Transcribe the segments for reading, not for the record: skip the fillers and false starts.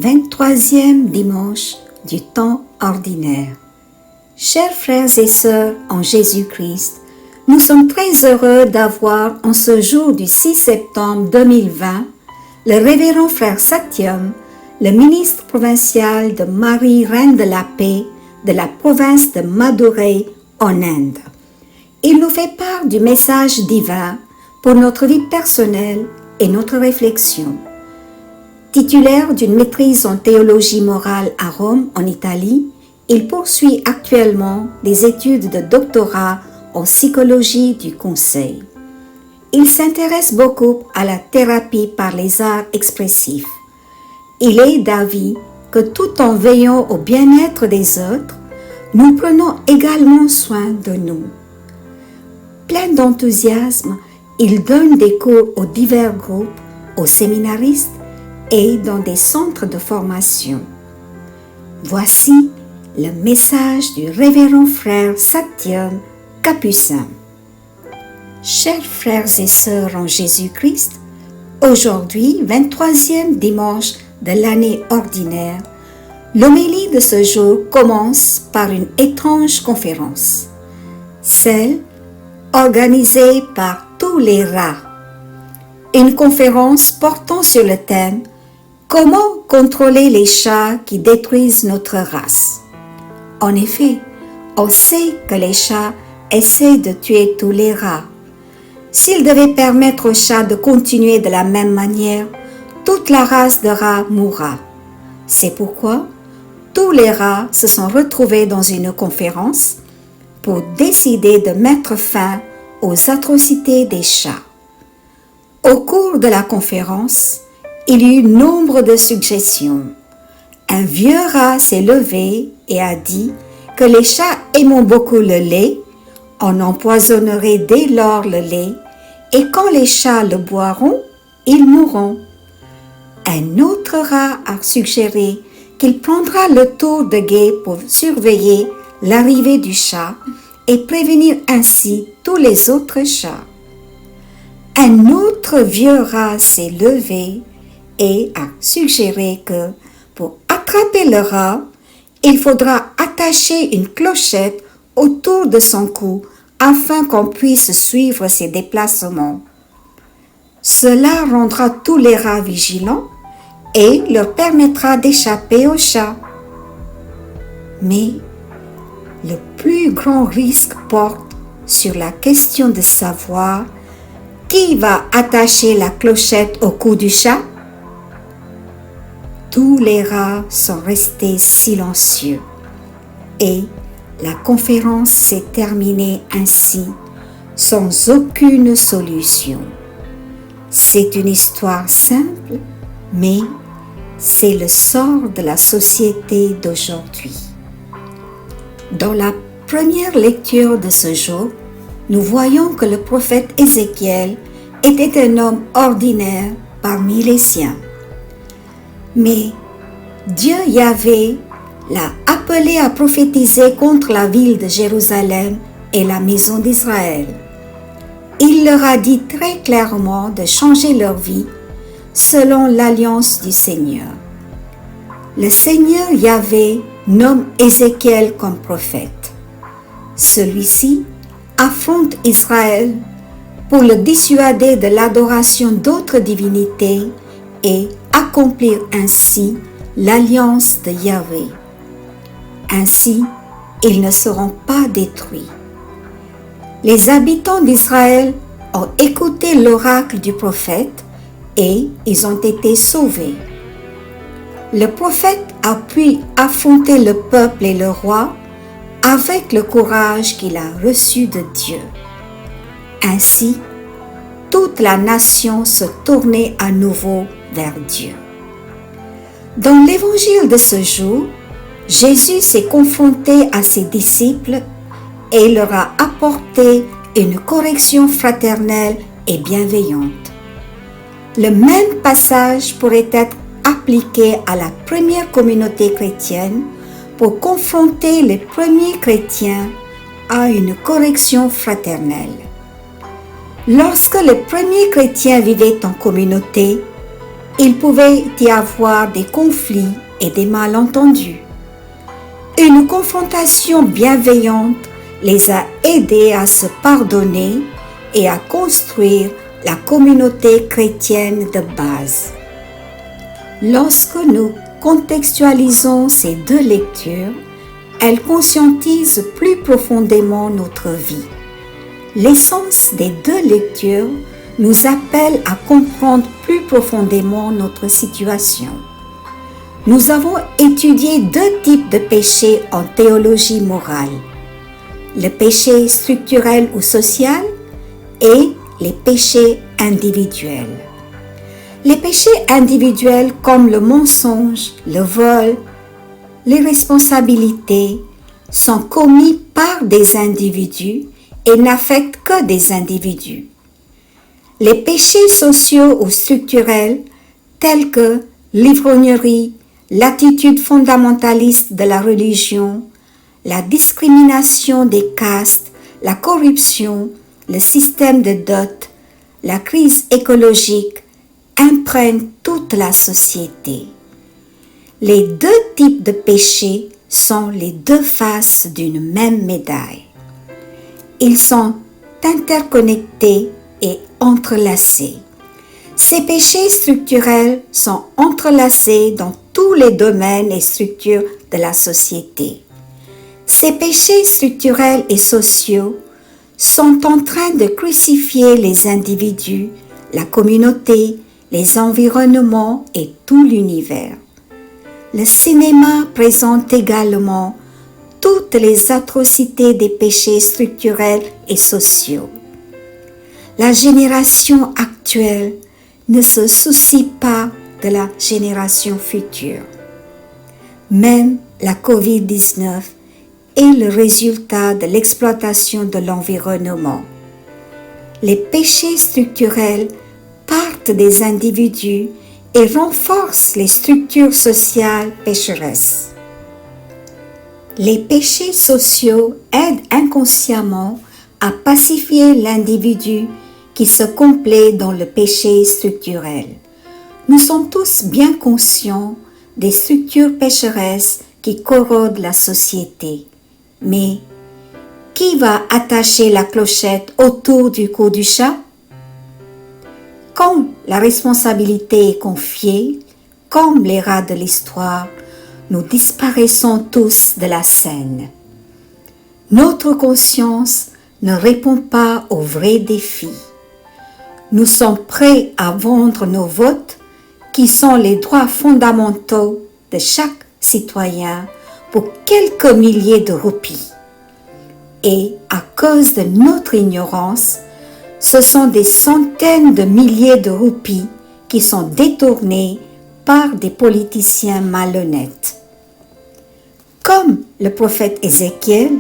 23e dimanche du temps ordinaire. Chers frères et sœurs en Jésus-Christ, nous sommes très heureux d'avoir en ce jour du 6 septembre 2020 le révérend frère Satyam, le ministre provincial de Marie Reine de la Paix de la province de Madurai en Inde. Il nous fait part du message divin pour notre vie personnelle et notre réflexion. Titulaire d'une maîtrise en théologie morale à Rome, en Italie, il poursuit actuellement des études de doctorat en psychologie du conseil. Il s'intéresse beaucoup à la thérapie par les arts expressifs. Il est d'avis que tout en veillant au bien-être des autres, nous prenons également soin de nous. Plein d'enthousiasme, il donne des cours aux divers groupes, aux séminaristes et dans des centres de formation. Voici le message du révérend frère Satyam, capucin. Chers frères et sœurs en Jésus-Christ, aujourd'hui, 23e dimanche de l'année ordinaire, l'homélie de ce jour commence par une étrange conférence, celle organisée par tous les rats. Une conférence portant sur le thème « Comment contrôler les chats qui détruisent notre race ?» En effet, on sait que les chats essaient de tuer tous les rats. S'ils devaient permettre aux chats de continuer de la même manière, toute la race de rats mourra. C'est pourquoi tous les rats se sont retrouvés dans une conférence pour décider de mettre fin aux atrocités des chats. Au cours de la conférence, il y eut nombre de suggestions. Un vieux rat s'est levé et a dit que les chats aiment beaucoup le lait, on empoisonnerait dès lors le lait, et quand les chats le boiront, ils mourront. Un autre rat a suggéré qu'il prendra le tour de guet pour surveiller l'arrivée du chat et prévenir ainsi tous les autres chats. Un autre vieux rat s'est levé et a suggéré que pour attraper le rat, il faudra attacher une clochette autour de son cou afin qu'on puisse suivre ses déplacements. Cela rendra tous les rats vigilants et leur permettra d'échapper aux chats. Mais le plus grand risque porte sur la question de savoir qui va attacher la clochette au cou du chat. Tous les rats sont restés silencieux et la conférence s'est terminée ainsi, sans aucune solution. C'est une histoire simple, mais c'est le sort de la société d'aujourd'hui. Dans la première lecture de ce jour, nous voyons que le prophète Ézéchiel était un homme ordinaire parmi les siens. Mais Dieu Yahvé l'a appelé à prophétiser contre la ville de Jérusalem et la maison d'Israël. Il leur a dit très clairement de changer leur vie selon l'alliance du Seigneur. Le Seigneur Yahvé nomme Ézéchiel comme prophète. Celui-ci affronte Israël pour le dissuader de l'adoration d'autres divinités et accomplir ainsi l'alliance de Yahvé. Ainsi, ils ne seront pas détruits. Les habitants d'Israël ont écouté l'oracle du prophète et ils ont été sauvés. Le prophète a pu affronter le peuple et le roi avec le courage qu'il a reçu de Dieu. Ainsi, toute la nation se tournait à nouveau vers Dieu. Dans l'évangile de ce jour, Jésus s'est confronté à ses disciples et leur a apporté une correction fraternelle et bienveillante. Le même passage pourrait être appliqué à la première communauté chrétienne pour confronter les premiers chrétiens à une correction fraternelle. Lorsque les premiers chrétiens vivaient en communauté, il pouvait y avoir des conflits et des malentendus. Une confrontation bienveillante les a aidés à se pardonner et à construire la communauté chrétienne de base. Lorsque nous contextualisons ces deux lectures, elles conscientisent plus profondément notre vie. L'essence des deux lectures nous appelle à comprendre plus profondément notre situation. Nous avons étudié deux types de péchés en théologie morale: le péché structurel ou social et les péchés individuels. Les péchés individuels comme le mensonge, le vol, l'irresponsabilité sont commis par des individus et n'affectent que des individus. Les péchés sociaux ou structurels tels que l'ivrognerie, l'attitude fondamentaliste de la religion, la discrimination des castes, la corruption, le système de dot, la crise écologique imprègnent toute la société. Les deux types de péchés sont les deux faces d'une même médaille. Ils sont interconnectés et entrelacés. Ces péchés structurels sont entrelacés dans tous les domaines et structures de la société. Ces péchés structurels et sociaux sont en train de crucifier les individus, la communauté, les environnements et tout l'univers. Le cinéma présente également toutes les atrocités des péchés structurels et sociaux. La génération actuelle ne se soucie pas de la génération future. Même la COVID-19 est le résultat de l'exploitation de l'environnement. Les péchés structurels partent des individus et renforcent les structures sociales pécheresses. Les péchés sociaux aident inconsciemment à pacifier l'individu qui se complaît dans le péché structurel. Nous sommes tous bien conscients des structures pécheresses qui corrodent la société. Mais qui va attacher la clochette autour du cou du chat? Quand la responsabilité est confiée, comme les rats de l'histoire, nous disparaissons tous de la scène. Notre conscience ne répond pas aux vrais défis. Nous sommes prêts à vendre nos votes, qui sont les droits fondamentaux de chaque citoyen, pour quelques milliers de roupies. Et à cause de notre ignorance, ce sont des centaines de milliers de roupies qui sont détournées par des politiciens malhonnêtes. Comme le prophète Ézéchiel,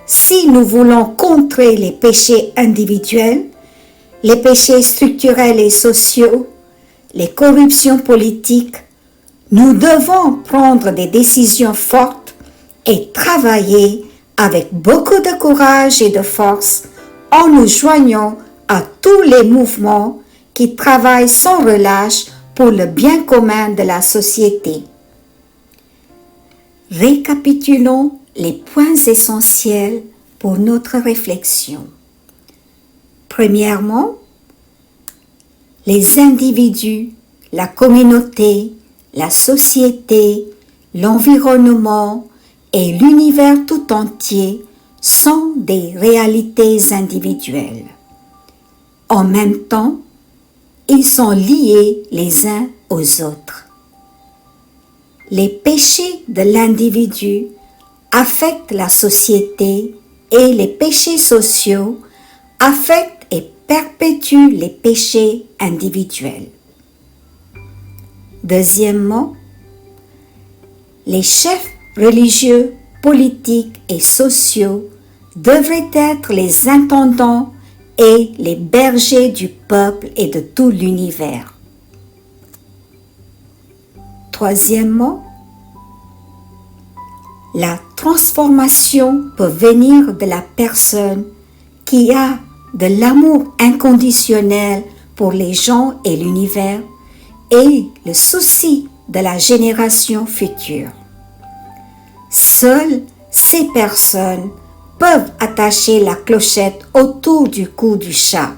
si nous voulons contrer les péchés individuels, les péchés structurels et sociaux, les corruptions politiques, nous devons prendre des décisions fortes et travailler avec beaucoup de courage et de force en nous joignant à tous les mouvements qui travaillent sans relâche pour le bien commun de la société. Récapitulons les points essentiels pour notre réflexion. Premièrement, les individus, la communauté, la société, l'environnement et l'univers tout entier sont des réalités individuelles. En même temps, ils sont liés les uns aux autres. Les péchés de l'individu affectent la société et les péchés sociaux affectent et perpétuent les péchés individuels. Deuxièmement, les chefs religieux, politiques et sociaux devraient être les intendants et les bergers du peuple et de tout l'univers. Troisièmement, la transformation peut venir de la personne qui a de l'amour inconditionnel pour les gens et l'univers et le souci de la génération future. Seules ces personnes peuvent attacher la clochette autour du cou du chat,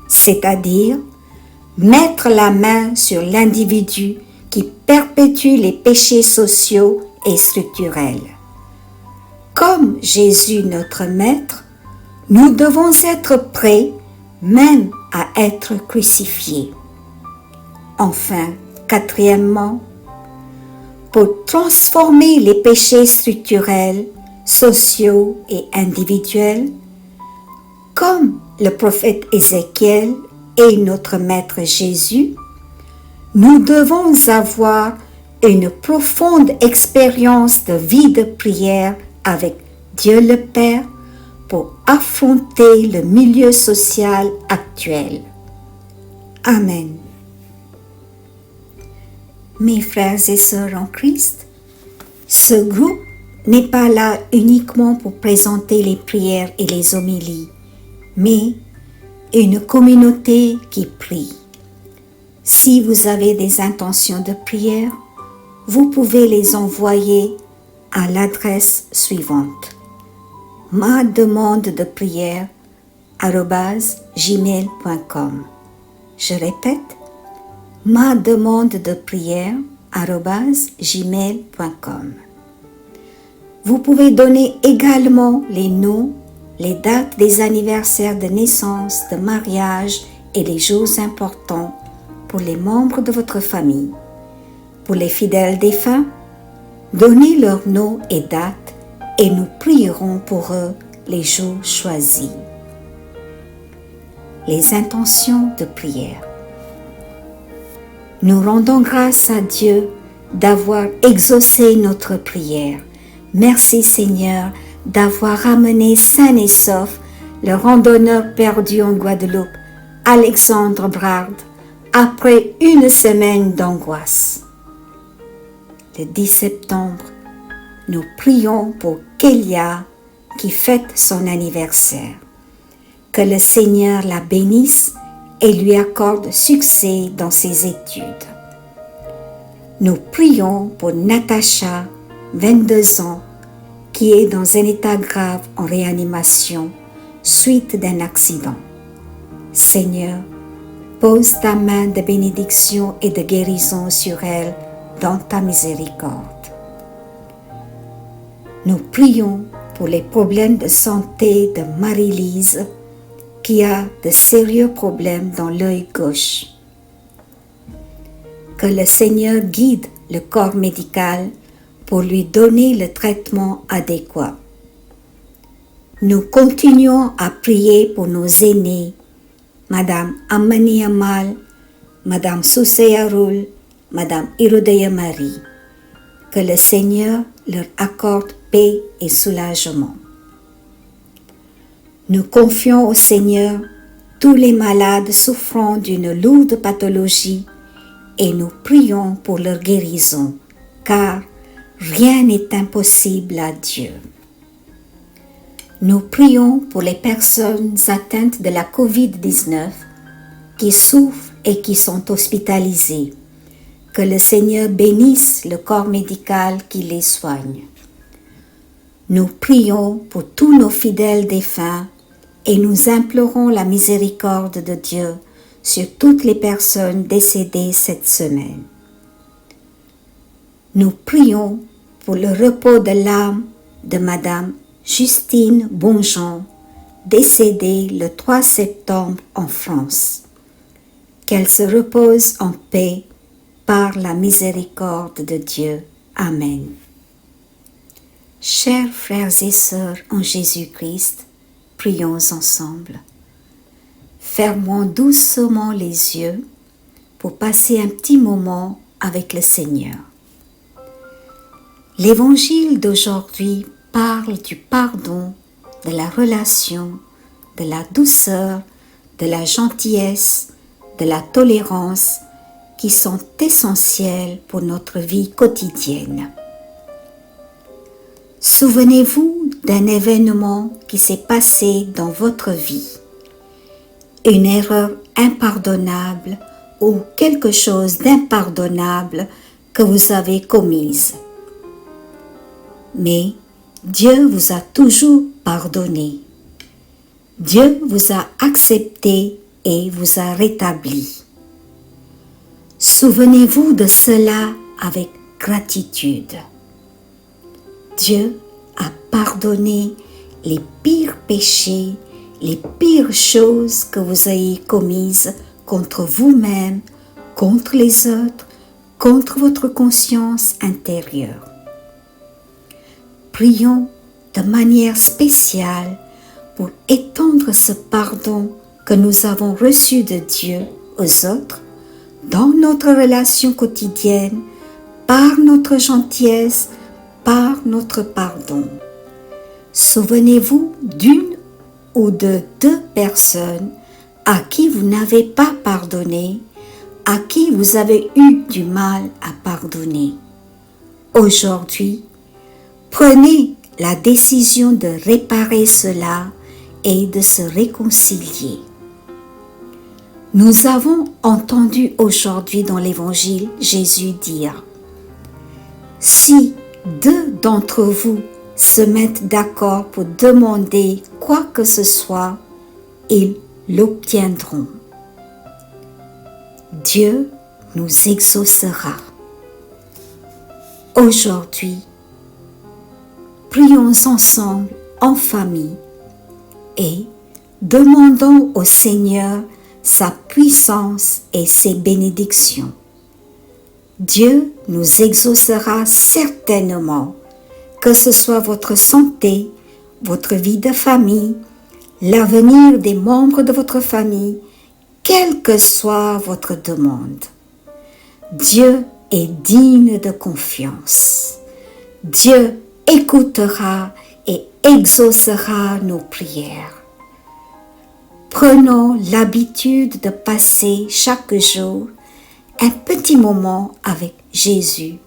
c'est-à-dire mettre la main sur l'individu qui perpétue les péchés sociaux et structurels. Comme Jésus notre Maître, nous devons être prêts même à être crucifiés. Enfin, quatrièmement, pour transformer les péchés structurels, sociaux et individuels, comme le prophète Ézéchiel et notre Maître Jésus, nous devons avoir une profonde expérience de vie de prière avec Dieu le Père pour affronter le milieu social actuel. Amen. Mes frères et sœurs en Christ, ce groupe n'est pas là uniquement pour présenter les prières et les homélies, mais une communauté qui prie. Si vous avez des intentions de prière, vous pouvez les envoyer à l'adresse suivante: ma demande de prière @gmail.com. Je répète, ma demande de prière @gmail.com. Vous pouvez donner également les noms, les dates des anniversaires de naissance, de mariage et les jours importants pour les membres de votre famille. Pour les fidèles défunts, donnez leurs noms et dates et nous prierons pour eux les jours choisis. Les intentions de prière. Nous rendons grâce à Dieu d'avoir exaucé notre prière. Merci Seigneur d'avoir ramené sain et sauf le randonneur perdu en Guadeloupe, Alexandre Brard, après une semaine d'angoisse. Le 10 septembre, nous prions pour Kélia qui fête son anniversaire. Que le Seigneur la bénisse et lui accorde succès dans ses études. Nous prions pour Natacha, 22 ans, qui est dans un état grave en réanimation suite d'un accident. Seigneur, pose ta main de bénédiction et de guérison sur elle dans ta miséricorde. Nous prions pour les problèmes de santé de Marie-Lise, qui a de sérieux problèmes dans l'œil gauche. Que le Seigneur guide le corps médical pour lui donner le traitement adéquat. Nous continuons à prier pour nos aînés, Madame Amani Amal, Madame Souseya Roul, Madame Irodaya Marie. Que le Seigneur leur accorde paix et soulagement. Nous confions au Seigneur tous les malades souffrant d'une lourde pathologie et nous prions pour leur guérison, car rien n'est impossible à Dieu. Nous prions pour les personnes atteintes de la COVID-19 qui souffrent et qui sont hospitalisées. Que le Seigneur bénisse le corps médical qui les soigne. Nous prions pour tous nos fidèles défunts et nous implorons la miséricorde de Dieu sur toutes les personnes décédées cette semaine. Nous prions pour le repos de l'âme de Madame Justine Bonjean, décédée le 3 septembre en France. Qu'elle se repose en paix par la miséricorde de Dieu. Amen. Chers frères et sœurs en Jésus-Christ, prions ensemble. Fermons doucement les yeux pour passer un petit moment avec le Seigneur. L'évangile d'aujourd'hui parle du pardon, de la relation, de la douceur, de la gentillesse, de la tolérance qui sont essentiels pour notre vie quotidienne. Souvenez-vous d'un événement qui s'est passé dans votre vie, une erreur impardonnable ou quelque chose d'impardonnable que vous avez commise. Mais Dieu vous a toujours pardonné. Dieu vous a accepté et vous a rétabli. Souvenez-vous de cela avec gratitude. Dieu a pardonné les pires péchés, les pires choses que vous ayez commises contre vous-même, contre les autres, contre votre conscience intérieure. Prions de manière spéciale pour étendre ce pardon que nous avons reçu de Dieu aux autres dans notre relation quotidienne, par notre gentillesse, par notre pardon. Souvenez-vous d'une ou de 2 personnes à qui vous n'avez pas pardonné, à qui vous avez eu du mal à pardonner. Aujourd'hui, prenez la décision de réparer cela et de se réconcilier. Nous avons entendu aujourd'hui dans l'Évangile Jésus dire « Si 2 d'entre vous se mettent d'accord pour demander quoi que ce soit, ils l'obtiendront. » Dieu nous exaucera. Aujourd'hui, prions ensemble en famille et demandons au Seigneur sa puissance et ses bénédictions. Dieu nous exaucera certainement, que ce soit votre santé, votre vie de famille, l'avenir des membres de votre famille, quelle que soit votre demande. Dieu est digne de confiance. Dieu écoutera et exaucera nos prières. Prenons l'habitude de passer chaque jour un petit moment avec Jésus,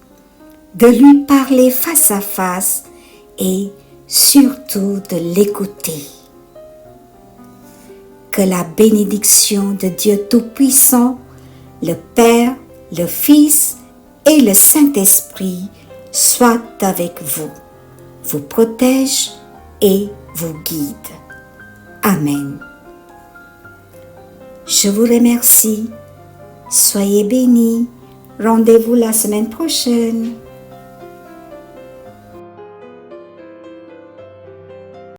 de lui parler face à face et surtout de l'écouter. Que la bénédiction de Dieu Tout-Puissant, le Père, le Fils et le Saint-Esprit soit avec vous, vous protège et vous guide. Amen. Je vous remercie. Soyez bénis. Rendez-vous la semaine prochaine.